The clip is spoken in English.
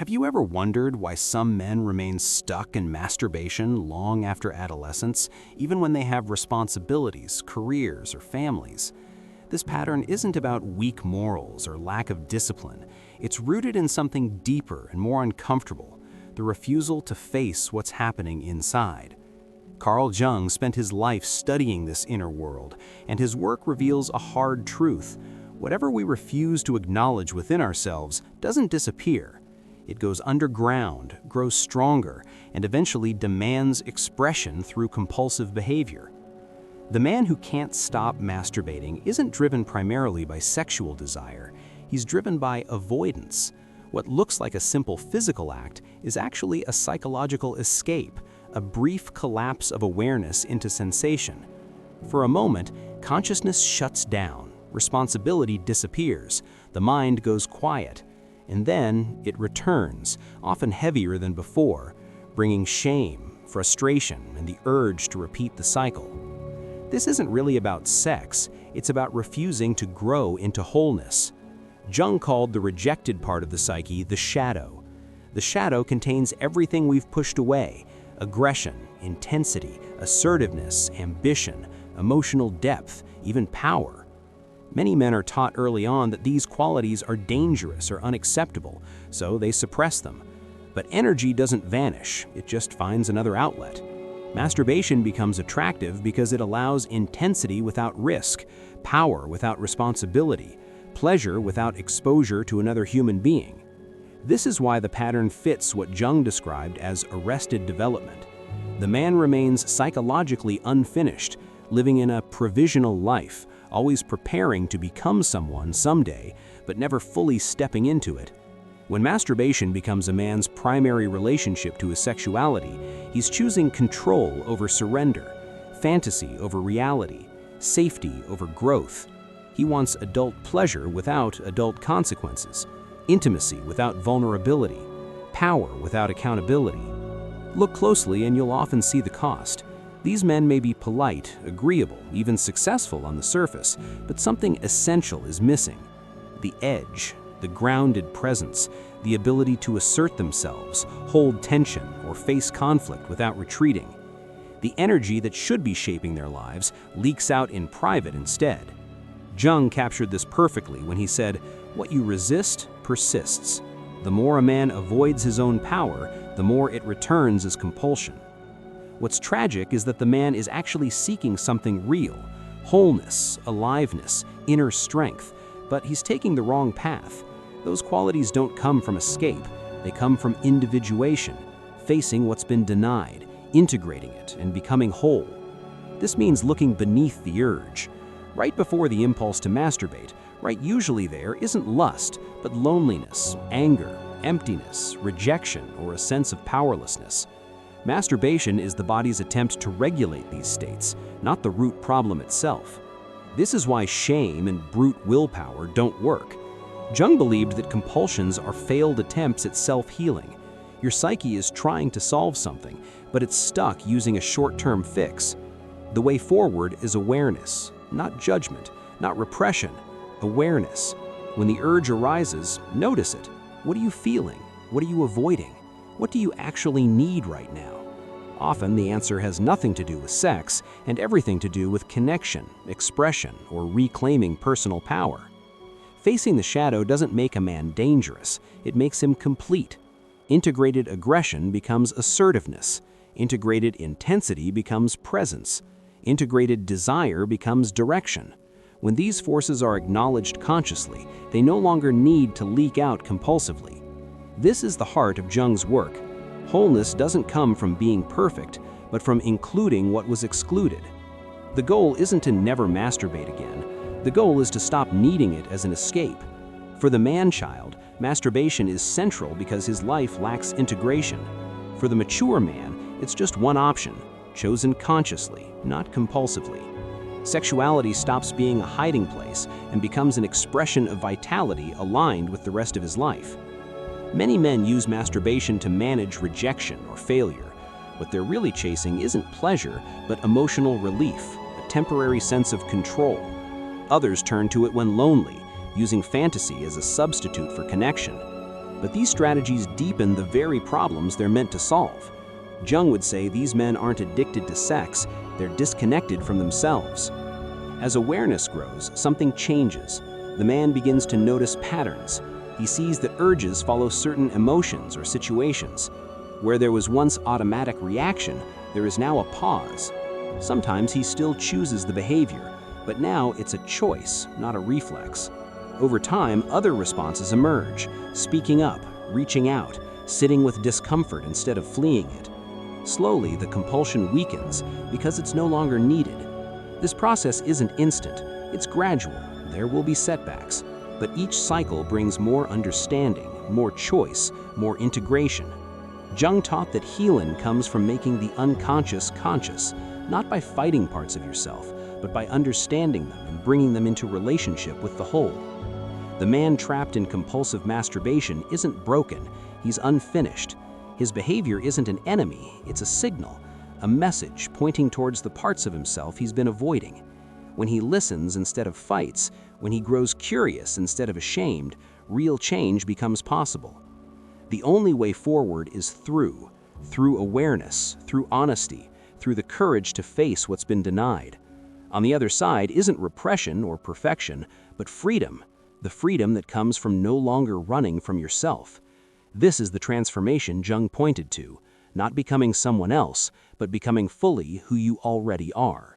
Have you ever wondered why some men remain stuck in masturbation long after adolescence, even when they have responsibilities, careers, or families? This pattern isn't about weak morals or lack of discipline. It's rooted in something deeper and more uncomfortable, the refusal to face what's happening inside. Carl Jung spent his life studying this inner world, and his work reveals a hard truth. Whatever we refuse to acknowledge within ourselves doesn't disappear. It goes underground, grows stronger, and eventually demands expression through compulsive behavior. The man who can't stop masturbating isn't driven primarily by sexual desire. He's driven by avoidance. What looks like a simple physical act is actually a psychological escape, a brief collapse of awareness into sensation. For a moment, consciousness shuts down, responsibility disappears, the mind goes quiet. And then it returns, often heavier than before, bringing shame, frustration, and the urge to repeat the cycle. This isn't really about sex, it's about refusing to grow into wholeness. Jung called the rejected part of the psyche the shadow. The shadow contains everything we've pushed away: aggression, intensity, assertiveness, ambition, emotional depth, even power. Many men are taught early on that these qualities are dangerous or unacceptable, so they suppress them. But energy doesn't vanish, it just finds another outlet. Masturbation becomes attractive because it allows intensity without risk, power without responsibility, pleasure without exposure to another human being. This is why the pattern fits what Jung described as arrested development. The man remains psychologically unfinished, living in a provisional life, always preparing to become someone someday, but never fully stepping into it. When masturbation becomes a man's primary relationship to his sexuality, he's choosing control over surrender, fantasy over reality, safety over growth. He wants adult pleasure without adult consequences, intimacy without vulnerability, power without accountability. Look closely and you'll often see the cost. These men may be polite, agreeable, even successful on the surface, but something essential is missing. The edge, the grounded presence, the ability to assert themselves, hold tension, or face conflict without retreating. The energy that should be shaping their lives leaks out in private instead. Jung captured this perfectly when he said, "What you resist persists. The more a man avoids his own power, the more it returns as compulsion." What's tragic is that the man is actually seeking something real: wholeness, aliveness, inner strength, but he's taking the wrong path. Those qualities don't come from escape, they come from individuation, facing what's been denied, integrating it, and becoming whole. This means looking beneath the urge. Right before the impulse to masturbate, right usually there isn't lust, but loneliness, anger, emptiness, rejection, or a sense of powerlessness. Masturbation is the body's attempt to regulate these states, not the root problem itself. This is why shame and brute willpower don't work. Jung believed that compulsions are failed attempts at self-healing. Your psyche is trying to solve something, but it's stuck using a short-term fix. The way forward is awareness, not judgment, not repression, awareness. When the urge arises, notice it. What are you feeling? What are you avoiding? What do you actually need right now? Often the answer has nothing to do with sex and everything to do with connection, expression, or reclaiming personal power. Facing the shadow doesn't make a man dangerous, it makes him complete. Integrated aggression becomes assertiveness. Integrated intensity becomes presence. Integrated desire becomes direction. When these forces are acknowledged consciously, they no longer need to leak out compulsively. This is the heart of Jung's work. Wholeness doesn't come from being perfect, but from including what was excluded. The goal isn't to never masturbate again. The goal is to stop needing it as an escape. For the man-child, masturbation is central because his life lacks integration. For the mature man, it's just one option, chosen consciously, not compulsively. Sexuality stops being a hiding place and becomes an expression of vitality aligned with the rest of his life. Many men use masturbation to manage rejection or failure. What they're really chasing isn't pleasure, but emotional relief, a temporary sense of control. Others turn to it when lonely, using fantasy as a substitute for connection. But these strategies deepen the very problems they're meant to solve. Jung would say these men aren't addicted to sex, they're disconnected from themselves. As awareness grows, something changes. The man begins to notice patterns. He sees that urges follow certain emotions or situations. Where there was once automatic reaction, there is now a pause. Sometimes he still chooses the behavior, but now it's a choice, not a reflex. Over time, other responses emerge, speaking up, reaching out, sitting with discomfort instead of fleeing it. Slowly, the compulsion weakens because it's no longer needed. This process isn't instant, it's gradual. There will be setbacks, but each cycle brings more understanding, more choice, more integration. Jung taught that healing comes from making the unconscious conscious, not by fighting parts of yourself, but by understanding them and bringing them into relationship with the whole. The man trapped in compulsive masturbation isn't broken, he's unfinished. His behavior isn't an enemy, it's a signal, a message pointing towards the parts of himself he's been avoiding. When he listens instead of fights, when he grows curious instead of ashamed, real change becomes possible. The only way forward is through awareness, through honesty, through the courage to face what's been denied. On the other side isn't repression or perfection, but freedom, the freedom that comes from no longer running from yourself. This is the transformation Jung pointed to, not becoming someone else, but becoming fully who you already are.